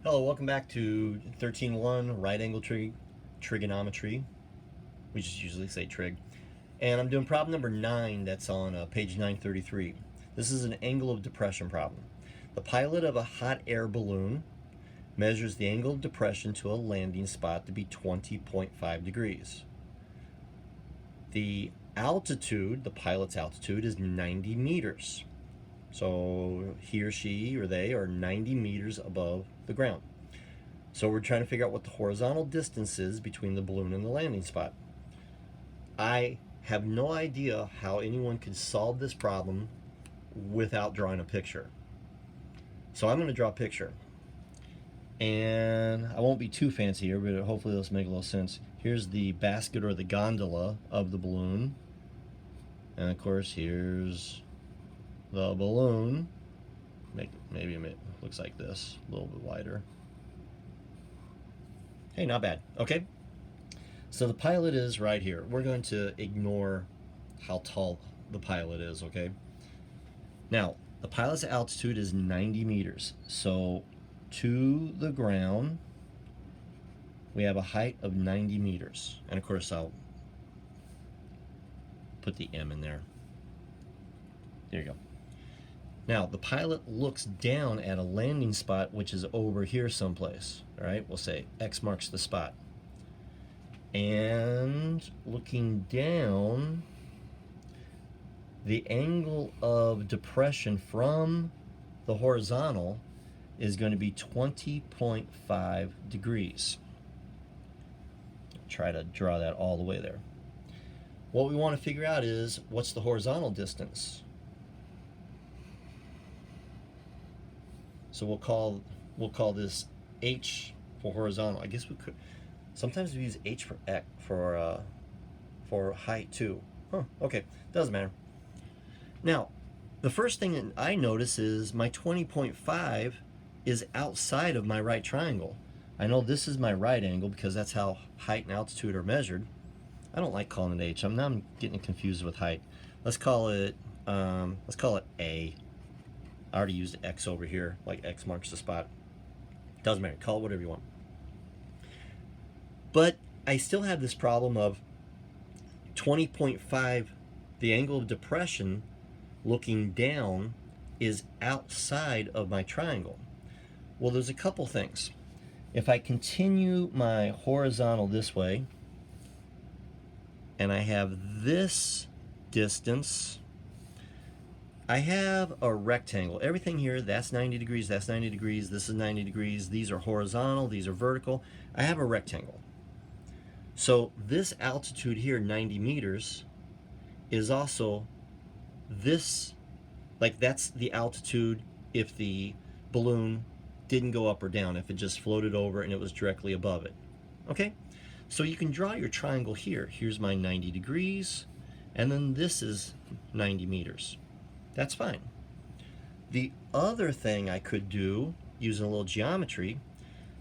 Hello, welcome back to 13.1 right angle trigonometry. We just usually say trig. And I'm doing problem number 9 that's on page 933. This is an angle of depression problem. The pilot of a hot air balloon measures the angle of depression to a landing spot to be 20.5 degrees. The altitude, the pilot's altitude, is 90 meters. So he or she or they are 90 meters above the ground. So we're trying to figure out what the horizontal distance is between the balloon and the landing spot. I have no idea how anyone could solve this problem without drawing a picture. So I'm going to draw a picture. And I won't be too fancy here, but hopefully this will make a little sense. Here's the basket or the gondola of the balloon. And of course, here's the balloon. Maybe it looks like this, a little bit wider. Hey, not bad. Okay, so the pilot is right here. We're going to ignore how tall the pilot is, okay? Now, the pilot's altitude is 90 meters. So to the ground, we have a height of 90 meters. And of course, I'll put the M in there. There you go. Now, the pilot looks down at a landing spot, which is over here someplace. All right, we'll say X marks the spot. And looking down, the angle of depression from the horizontal is going to be 20.5 degrees. Try to draw that all the way there. What we want to figure out is, what's the horizontal distance? So we'll call this H for horizontal. I guess we could. Sometimes we use H for X for height too. Huh? Okay, doesn't matter. Now, the first thing that I notice is my 20.5 is outside of my right triangle. I know this is my right angle because that's how height and altitude are measured. I don't like calling it H. I'm getting confused with height. Let's call it A. I already used X over here, like X marks the spot. Doesn't matter, call it whatever you want. But I still have this problem of 20.5, the angle of depression looking down is outside of my triangle. Well, there's a couple things. If I continue my horizontal this way, and I have this distance, I have a rectangle. Everything here, that's 90 degrees, that's 90 degrees, this is 90 degrees, these are horizontal, these are vertical. I have a rectangle. So this altitude here, 90 meters, is also this, like that's the altitude if the balloon didn't go up or down, if it just floated over and it was directly above it. Okay? So you can draw your triangle here. Here's my 90 degrees, and then this is 90 meters. That's fine. The other thing I could do, using a little geometry,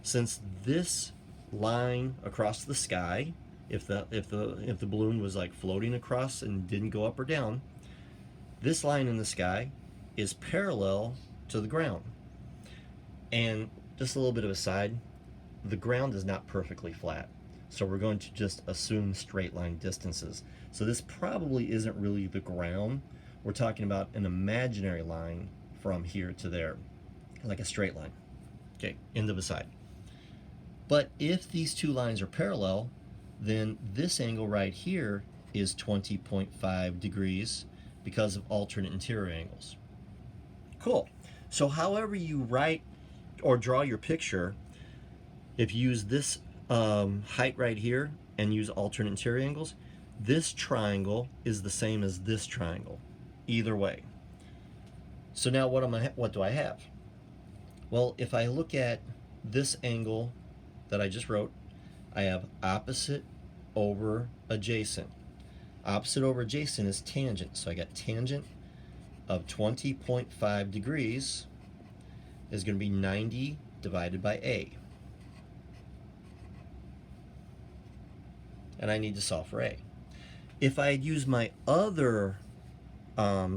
since this line across the sky, if the balloon was like floating across and didn't go up or down, this line in the sky is parallel to the ground. And just a little bit of a side, the ground is not perfectly flat. So we're going to just assume straight line distances. So this probably isn't really the ground. We're talking about an imaginary line from here to there, like a straight line. Okay, end of a side. But if these two lines are parallel, then this angle right here is 20.5 degrees because of alternate interior angles. Cool. So however you write or draw your picture, if you use this height right here and use alternate interior angles, this triangle is the same as this triangle. Either way. So now what do I have? Well, if I look at this angle that I just wrote, I have opposite over adjacent. Opposite over adjacent is tangent. So I got tangent of 20.5 degrees is going to be 90 divided by A. And I need to solve for A. If I had used my other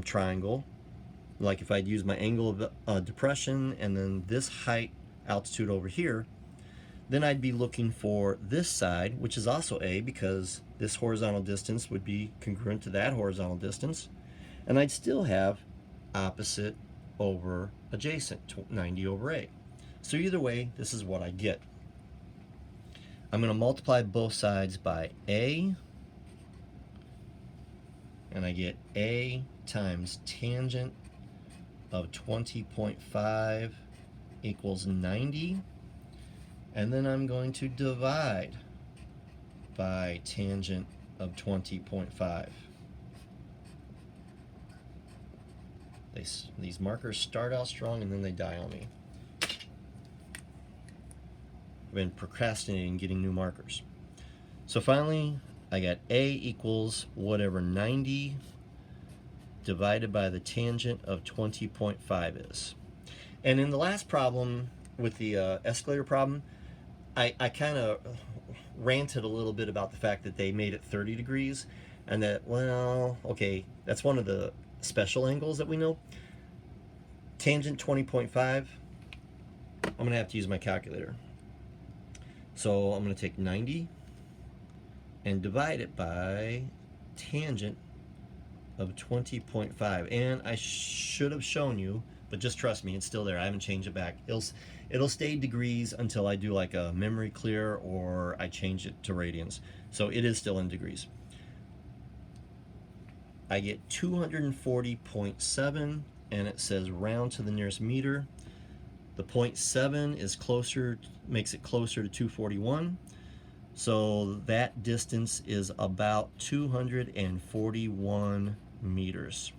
triangle, like if I'd used my angle of depression and then this height altitude over here, then I'd be looking for this side, which is also A, because this horizontal distance would be congruent to that horizontal distance. And I'd still have opposite over adjacent, 90 over A. So either way, this is what I get. I'm going to multiply both sides by A, and I get A times tangent of 20.5 equals 90. And then I'm going to divide by tangent of 20.5. These markers start out strong and then they die on me. I've been procrastinating getting new markers. So finally, I got A equals whatever 90 divided by the tangent of 20.5 is. And in the last problem with the escalator problem, I kind of ranted a little bit about the fact that they made it 30 degrees and that, well, okay, that's one of the special angles that we know. Tangent 20.5, I'm going to have to use my calculator. So I'm going to take 90 and divide it by tangent of 20.5. And I should have shown you, but just trust me, it's still there. I haven't changed it back. It'll stay degrees until I do like a memory clear or I change it to radians. So it is still in degrees. I get 240.7, and it says round to the nearest meter. The 0.7 is closer, makes it closer to 241. So that distance is about 241 meters.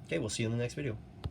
Okay, we'll see you in the next video.